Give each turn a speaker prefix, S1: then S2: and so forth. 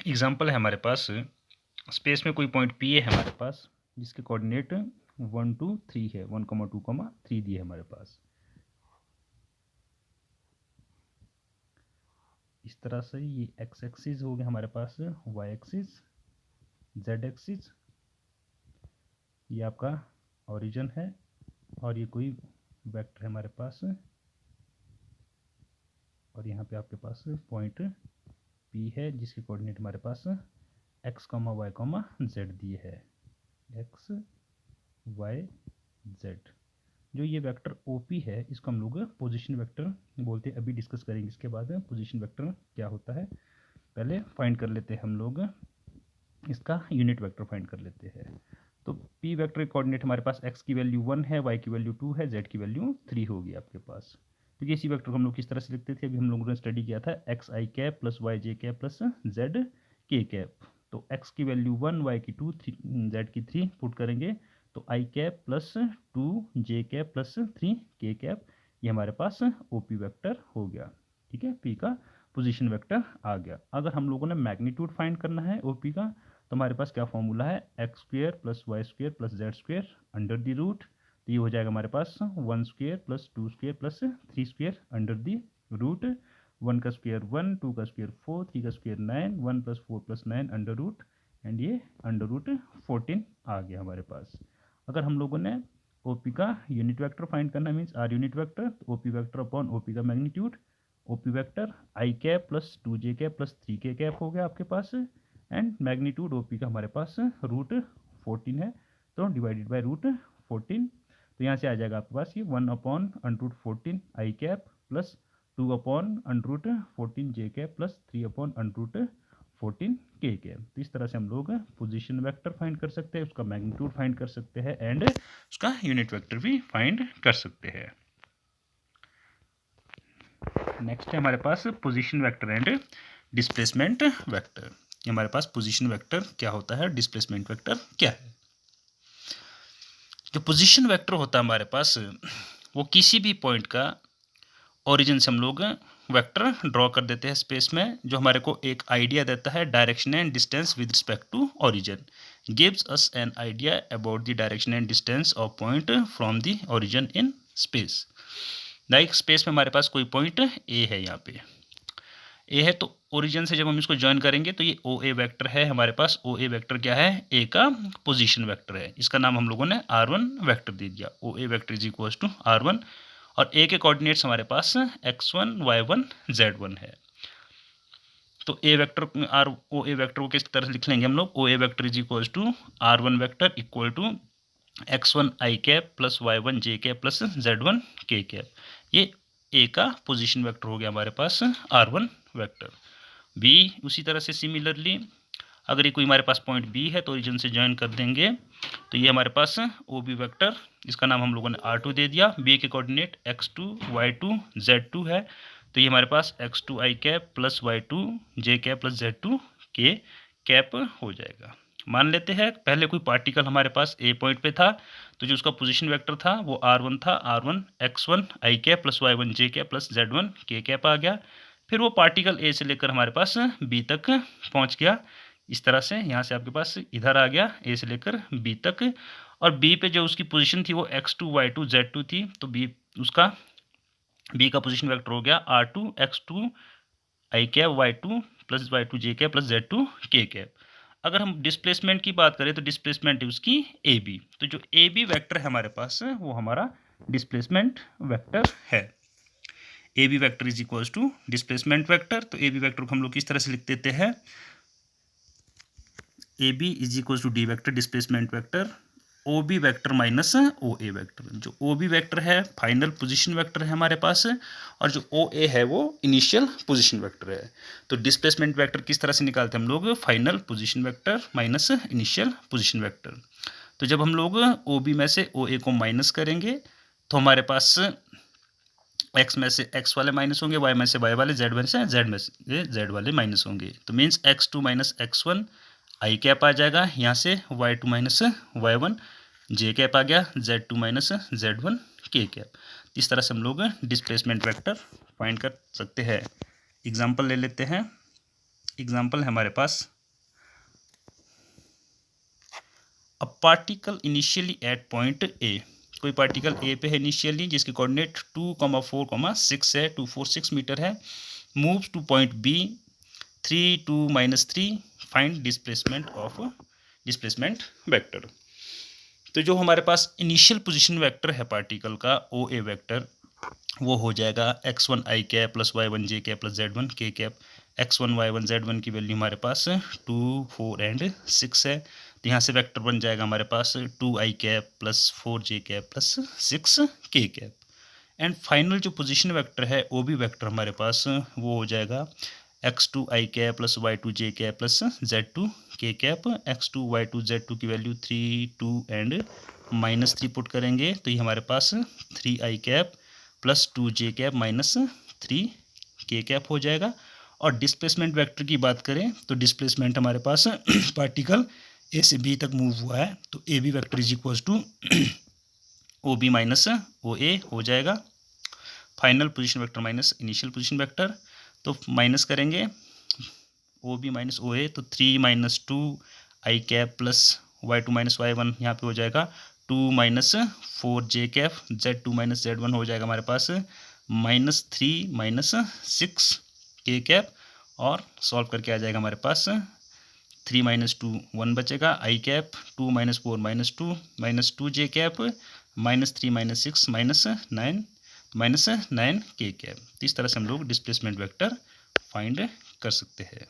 S1: Example है हमारे पास, space में कोई पॉइंट पी है हमारे पास जिसके कोऑर्डिनेट 1 2 3 है, 1 2 3 दिए है हमारे पास। इस तरह से ये एक्स एक्सिस हो गया हमारे पास, वाई एक्सिस, जेड एक्सिस, ये आपका ओरिजिन है, और ये कोई वेक्टर है हमारे पास, और यहाँ पे आपके पास पॉइंट पी है जिसके कोऑर्डिनेट हमारे पास एक्स वाई जेड दिए है, एक्स वाई जेड। जो ये वेक्टर ओपी है इसको हम लोग पोजीशन वेक्टर बोलते हैं, अभी डिस्कस करेंगे इसके बाद पोजीशन वेक्टर क्या होता है। पहले फाइंड कर लेते हैं हम लोग इसका यूनिट वेक्टर फाइंड कर लेते हैं। तो पी वेक्टर कोऑर्डिनेट हमारे पास एक्स की वैल्यू 1 है, वाई की वैल्यू 2 है, जेड की वैल्यू 3 होगी आपके पास। तो ये इसी वेक्टर को हम लोग किस तरह से लिखते थे, अभी हम लोगों ने स्टडी किया था, एक्स आई कैप प्लस वाई जे कैप प्लस जेड के कैप। तो एक्स की वैल्यू 1, वाई की 2, जेड की 3 पुट करेंगे, तो आई cap plus 2 J cap plus 3 K cap, ये हमारे पास ओपी वेक्टर हो गया। ठीक है, पी का पोजीशन वेक्टर आ गया। अगर हम लोगों ने मैग्नीट्यूड फाइंड करना है ओपी का, तो हमारे पास क्या फॉर्मूला है, X square plus Y square plus Z square under the root. तो ये हो जाएगा हमारे पास 1 square plus 2 square plus 3 square under the root. 1 का स्क्वेयर 1, 2 का स्क्वेयर 4, 3 का square 9, 1 plus 4 plus 9 under root, and ये अंडर रूट 14 आ गया हमारे पास। अगर हम लोगों ने ओपी का यूनिट वेक्टर फाइंड करना means R unit vector, OP vector upon OP का magnitude, OP vector I cap plus 2 J cap plus 3 K cap हो गया आपके पास, एंड मैग्नीट्यूड ओपी का हमारे पास रूट 14 है, तो डिवाइडेड बाय रूट 14। तो यहाँ से आ जाएगा आपके पास ये 1 upon under root 14 I cap plus 2 upon under root 14 J cap plus 3 upon under root 14 K cap. तो इस तरह से हम लोग पोजीशन वेक्टर फाइंड कर सकते हैं, उसका मैग्नीट्यूड फाइंड कर सकते हैं, एंड उसका यूनिट वेक्टर भी फाइंड कर सकते हैं। नेक्स्ट है हमारे पास position vector and displacement vector. हमारे पास पोजीशन वेक्टर क्या होता है, डिस्प्लेसमेंट वेक्टर क्या है। जो पोजीशन वेक्टर होता है हमारे पास, वो किसी भी पॉइंट का ओरिजिन से हम लोग वेक्टर ड्रॉ कर देते हैं स्पेस में, जो हमारे को एक आइडिया देता है direction and distance with respect to origin, gives us an idea about the direction and distance of point from the origin in space. Like space में हमारे पास कोई पॉइंट ए है, यहाँ पे ए है, तो ओरिजिन से जब हम इसको ज्वाइन करेंगे तो ये ओ ए वैक्टर है हमारे पास। ओ ए वैक्टर क्या है, ए का पोजीशन वेक्टर है, इसका नाम हम लोगों ने R1 वेक्टर दे दिया। O A vector is equal to R1, और ए के कोऑर्डिनेट्स हमारे पास x1 y1 z1 है। तो A vector or O A vector को किस तरह से लिख लेंगे हम लोग, O A vector is equal to R1 vector equal to x1 I cap plus y1 J cap plus z1 K cap. ये ए का पोजीशन वेक्टर हो गया हमारे पास R1 वेक्टर। बी उसी तरह से सिमिलरली, अगर ये कोई हमारे पास पॉइंट बी है तो ओरिजिन से ज्वाइन कर देंगे, तो ये हमारे पास ओ बी वैक्टर, इसका नाम हम लोगों ने R2 दे दिया। बी के कोऑर्डिनेट x2 y2 z2 है, तो ये हमारे पास x2 आई कैप प्लस y2 जे कैप प्लस z2 के कैप हो जाएगा। मान लेते हैं पहले कोई पार्टिकल हमारे पास ए पॉइंट पे था, तो जो उसका पोजीशन वेक्टर था वो R1 था, R1 x1 I cap plus y1 J cap plus z1 K cap आ गया। फिर वो पार्टिकल ए से लेकर हमारे पास बी तक पहुंच गया, इस तरह से यहाँ से आपके पास इधर आ गया ए से लेकर बी तक, और बी पे जो उसकी पोजीशन थी वो x2 y2 z2 थी, तो बी उसका बी का पोजीशन वेक्टर हो गया R2 x2 आई कैप y2 प्लस y2 जे कैप प्लस z2 के कैप। अगर हम डिस्प्लेसमेंट की बात करें तो डिस्प्लेसमेंट है उसकी ए बी, तो जो ए बी वैक्टर है हमारे पास वो हमारा डिस्प्लेसमेंट वेक्टर है। A B vector is equals to displacement vector. तो ए बी वैक्टर को हम लोग किस तरह से लिख देते हैं, A B is equals to D vector displacement vector O B vector minus O A vector. जो ओ बी वैक्टर है फाइनल पोजीशन वेक्टर है हमारे पास, और जो ओ ए है वो इनिशियल पोजीशन वेक्टर है। तो डिस्प्लेसमेंट वेक्टर किस तरह से निकालते हैं हम लोग, final position vector minus initial position vector. तो जब हम लोग ओ बी में से ओ ए को माइनस करेंगे तो हमारे पास एक्स में से एक्स वाले माइनस होंगे, वाई में से वाई वाले, जेड में से जेड वाले माइनस होंगे। तो means x2 minus x1 I cap आ जाएगा, यहाँ से y2 minus y1 J cap आ गया, z2 minus z1 K cap. इस तरह से हम लोग डिस्प्लेसमेंट वेक्टर फाइंड कर सकते हैं। एग्जाम्पल ले लेते हैं। एग्जाम्पल है हमारे पास particle initially at point A, कोई पार्टिकल ए पे है इनिशियली जिसकी कोऑर्डिनेट 2,4,6 है, 246 मीटर है, moves to point B 3 2 -3, find displacement vector. तो जो हमारे पास इनिशियल पोजीशन वेक्टर है पार्टिकल का ओ ए वेक्टर, वो हो जाएगा x1 i cap plus y1 j cap plus z1 k cap. x1 y1 z1 की वैल्यू हमारे पास 2 4 एंड 6 है, तो यहाँ से वेक्टर बन जाएगा हमारे पास 2 i cap plus 4 j cap plus 6 k cap. And final जो पोजीशन वेक्टर है वो भी वेक्टर हमारे पास वो हो जाएगा x2 i cap plus y2 j cap plus z2 k cap. x2 y2 z2 की वैल्यू 3 2 एंड -3 पुट करेंगे तो ये हमारे पास 3 i cap plus 2 j cap minus 3 k cap हो जाएगा। और डिस्प्लेसमेंट वेक्टर की बात करें तो डिस्प्लेसमेंट हमारे पास पार्टिकल ए से बी तक मूव हुआ है, तो A B vector is equal to O B minus O A हो जाएगा। Final position vector minus initial position vector, तो माइनस करेंगे O B minus O A, तो 3 minus 2 I cap plus y2 minus y1 यहाँ पे हो जाएगा 2 minus 4 j cap, z2 minus z1 हो जाएगा हमारे पास -3 माइनस 6 k कैप, और सॉल्व करके आ जाएगा हमारे पास 3 माइनस 2 1 बचेगा, I cap 2 minus 4 minus 2 j cap -3 minus 6 minus 9 k cap. इस तरह से हम लोग डिस्प्लेसमेंट वेक्टर फाइंड कर सकते हैं।